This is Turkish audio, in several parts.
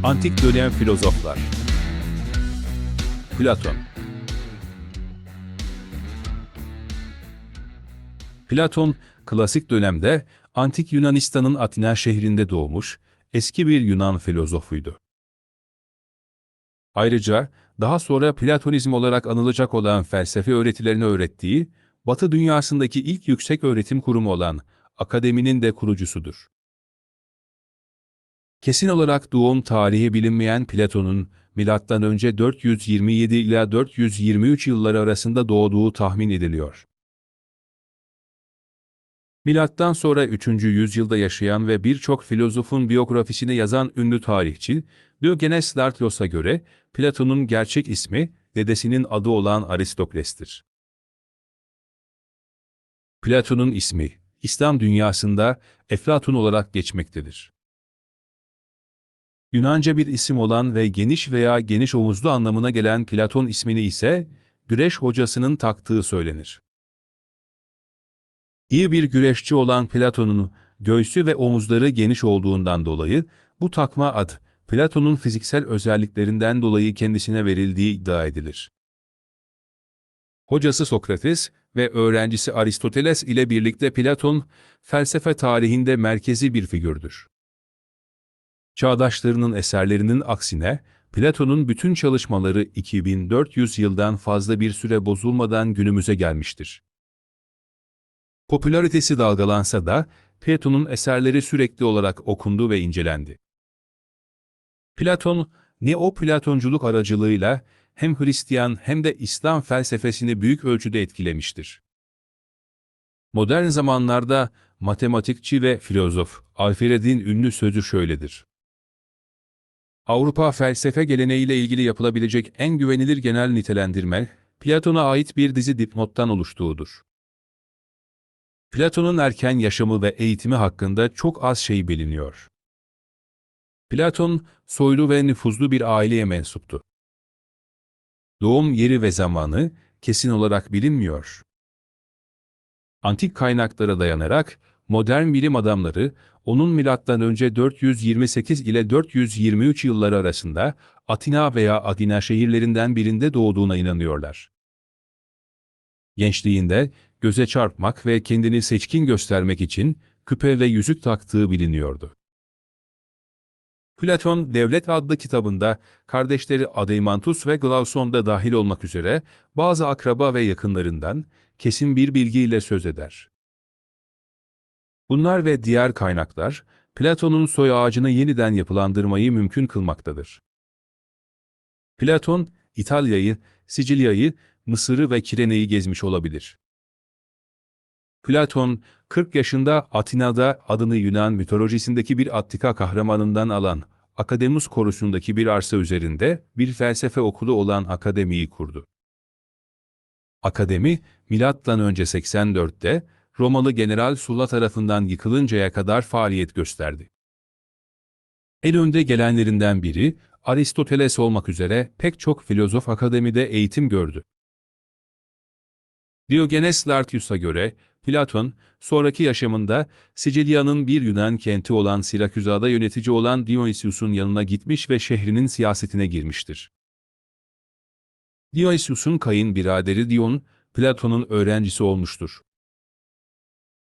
Antik dönem filozoflar. Platon. Platon, klasik dönemde Antik Yunanistan'ın Atina şehrinde doğmuş, eski bir Yunan filozofuydu. Ayrıca daha sonra Platonizm olarak anılacak olan felsefe öğretilerini öğrettiği, Batı dünyasındaki ilk yüksek öğretim kurumu olan akademinin de kurucusudur. Kesin olarak doğum tarihi bilinmeyen Platon'un M.Ö. 427 ila 423 yılları arasında doğduğu tahmin ediliyor. Milattan sonra 3. yüzyılda yaşayan ve birçok filozofun biyografisini yazan ünlü tarihçi Diogenes Laertios'a göre Platon'un gerçek ismi dedesinin adı olan Aristokles'tir. Platon'un ismi İslam dünyasında Eflatun olarak geçmektedir. Yunanca bir isim olan ve geniş veya geniş omuzlu anlamına gelen Platon ismini ise güreş hocasının taktığı söylenir. İyi bir güreşçi olan Platon'un göğsü ve omuzları geniş olduğundan dolayı bu takma ad, Platon'un fiziksel özelliklerinden dolayı kendisine verildiği iddia edilir. Hocası Sokrates ve öğrencisi Aristoteles ile birlikte Platon, felsefe tarihinde merkezi bir figürdür. Çağdaşlarının eserlerinin aksine, Platon'un bütün çalışmaları 2400 yıldan fazla bir süre bozulmadan günümüze gelmiştir. Popülaritesi dalgalansa da, Platon'un eserleri sürekli olarak okundu ve incelendi. Platon, Neoplatonculuk aracılığıyla hem Hristiyan hem de İslam felsefesini büyük ölçüde etkilemiştir. Modern zamanlarda matematikçi ve filozof Alfred'in ünlü sözü şöyledir: Avrupa felsefe geleneğiyle ilgili yapılabilecek en güvenilir genel nitelendirme, Platon'a ait bir dizi dipnottan oluştuğudur. Platon'un erken yaşamı ve eğitimi hakkında çok az şey biliniyor. Platon, soylu ve nüfuzlu bir aileye mensuptu. Doğum yeri ve zamanı kesin olarak bilinmiyor. Antik kaynaklara dayanarak, modern bilim adamları, onun M.Ö. 428 ile 423 yılları arasında Atina veya Adina şehirlerinden birinde doğduğuna inanıyorlar. Gençliğinde, göze çarpmak ve kendini seçkin göstermek için küpe ve yüzük taktığı biliniyordu. Platon, Devlet adlı kitabında, kardeşleri Adeimantus ve Glauson da dahil olmak üzere bazı akraba ve yakınlarından kesin bir bilgiyle söz eder. Bunlar ve diğer kaynaklar, Platon'un soy ağacını yeniden yapılandırmayı mümkün kılmaktadır. Platon, İtalya'yı, Sicilya'yı, Mısır'ı ve Kirene'yi gezmiş olabilir. Platon, 40 yaşında Atina'da adını Yunan mitolojisindeki bir Attika kahramanından alan Akademus korusundaki bir arsa üzerinde bir felsefe okulu olan akademiyi kurdu. Akademi, M.Ö. 84'te Romalı General Sulla tarafından yıkılıncaya kadar faaliyet gösterdi. En önde gelenlerinden biri, Aristoteles olmak üzere pek çok filozof akademide eğitim gördü. Diogenes Laertius'a göre, Platon, sonraki yaşamında Sicilya'nın bir Yunan kenti olan Siraküza'da yönetici olan Dionysius'un yanına gitmiş ve şehrinin siyasetine girmiştir. Dionysius'un kayınbiraderi Dion, Platon'un öğrencisi olmuştur.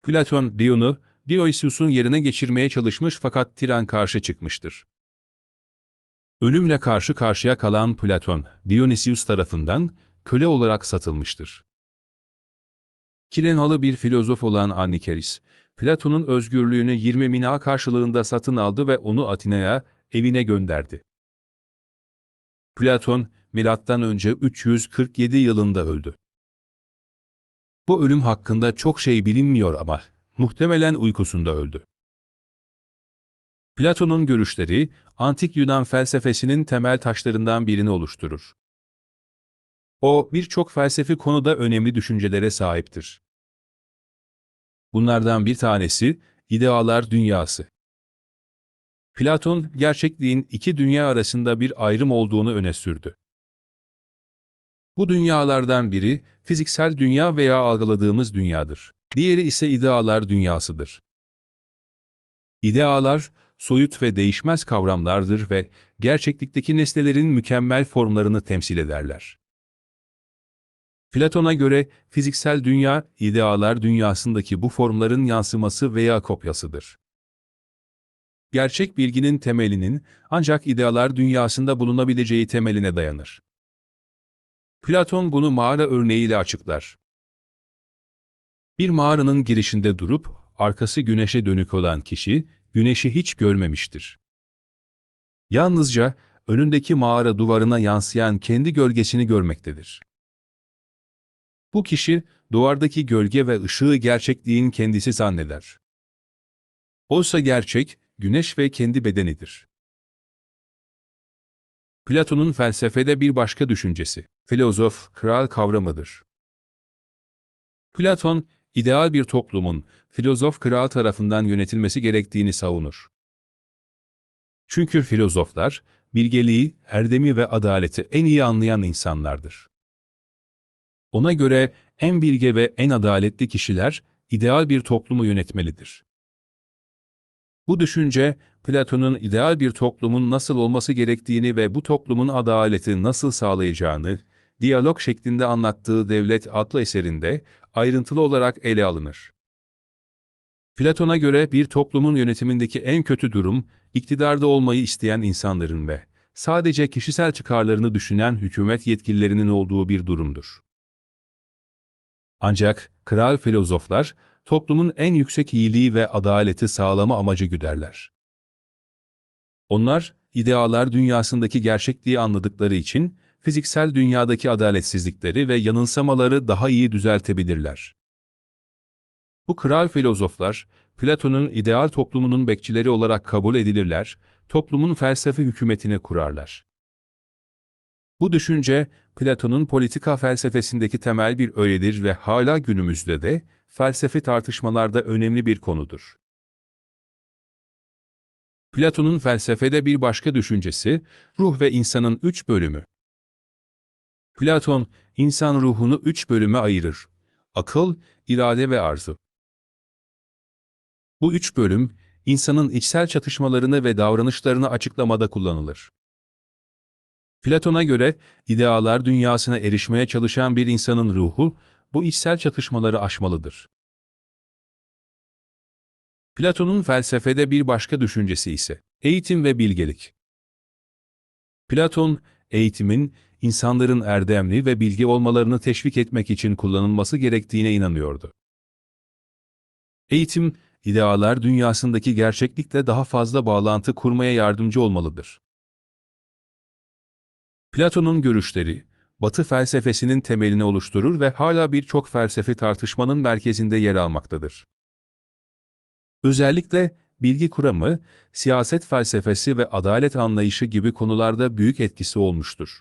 Platon, Dion'u, Dionysius'un yerine geçirmeye çalışmış fakat tiran karşı çıkmıştır. Ölümle karşı karşıya kalan Platon, Dionysius tarafından köle olarak satılmıştır. Kirenalı bir filozof olan Annikeris, Platon'un özgürlüğünü 20 mina karşılığında satın aldı ve onu Atina'ya, evine gönderdi. Platon, M.Ö. 347 yılında öldü. Bu ölüm hakkında çok şey bilinmiyor ama, muhtemelen uykusunda öldü. Platon'un görüşleri, Antik Yunan felsefesinin temel taşlarından birini oluşturur. O, birçok felsefi konuda önemli düşüncelere sahiptir. Bunlardan bir tanesi, idealar dünyası. Platon, gerçekliğin iki dünya arasında bir ayrım olduğunu öne sürdü. Bu dünyalardan biri, fiziksel dünya veya algıladığımız dünyadır. Diğeri ise idealar dünyasıdır. İdealar, soyut ve değişmez kavramlardır ve gerçeklikteki nesnelerin mükemmel formlarını temsil ederler. Platon'a göre fiziksel dünya, idealar dünyasındaki bu formların yansıması veya kopyasıdır. Gerçek bilginin temelinin ancak idealar dünyasında bulunabileceği temeline dayanır. Platon bunu mağara örneğiyle açıklar. Bir mağaranın girişinde durup, arkası güneşe dönük olan kişi, güneşi hiç görmemiştir. Yalnızca, önündeki mağara duvarına yansıyan kendi gölgesini görmektedir. Bu kişi, duvardaki gölge ve ışığı gerçekliğin kendisi zanneder. Oysa gerçek, güneş ve kendi bedenidir. Platon'un felsefede bir başka düşüncesi, filozof, kral kavramıdır. Platon, ideal bir toplumun, filozof kral tarafından yönetilmesi gerektiğini savunur. Çünkü filozoflar, bilgeliği, erdemi ve adaleti en iyi anlayan insanlardır. Ona göre en bilge ve en adaletli kişiler, ideal bir toplumu yönetmelidir. Bu düşünce, Platon'un ideal bir toplumun nasıl olması gerektiğini ve bu toplumun adaleti nasıl sağlayacağını, diyalog şeklinde anlattığı Devlet adlı eserinde ayrıntılı olarak ele alınır. Platon'a göre bir toplumun yönetimindeki en kötü durum, iktidarda olmayı isteyen insanların ve sadece kişisel çıkarlarını düşünen hükümet yetkililerinin olduğu bir durumdur. Ancak kral filozoflar, toplumun en yüksek iyiliği ve adaleti sağlama amacı güderler. Onlar, idealar dünyasındaki gerçekliği anladıkları için, fiziksel dünyadaki adaletsizlikleri ve yanılsamaları daha iyi düzeltebilirler. Bu kral filozoflar, Platon'un ideal toplumunun bekçileri olarak kabul edilirler, toplumun felsefi hükümetini kurarlar. Bu düşünce, Platon'un politika felsefesindeki temel bir öğedir ve hala günümüzde de, felsefi tartışmalarda önemli bir konudur. Platon'un felsefede bir başka düşüncesi, ruh ve insanın üç bölümü. Platon, insan ruhunu üç bölüme ayırır: akıl, irade ve arzu. Bu üç bölüm, insanın içsel çatışmalarını ve davranışlarını açıklamada kullanılır. Platon'a göre, idealar dünyasına erişmeye çalışan bir insanın ruhu, bu içsel çatışmaları aşmalıdır. Platon'un felsefede bir başka düşüncesi ise, eğitim ve bilgelik. Platon, eğitimin, insanların erdemli ve bilgi olmalarını teşvik etmek için kullanılması gerektiğine inanıyordu. Eğitim, idealar dünyasındaki gerçeklikle daha fazla bağlantı kurmaya yardımcı olmalıdır. Platon'un görüşleri, Batı felsefesinin temelini oluşturur ve hala birçok felsefi tartışmanın merkezinde yer almaktadır. Özellikle bilgi kuramı, siyaset felsefesi ve adalet anlayışı gibi konularda büyük etkisi olmuştur.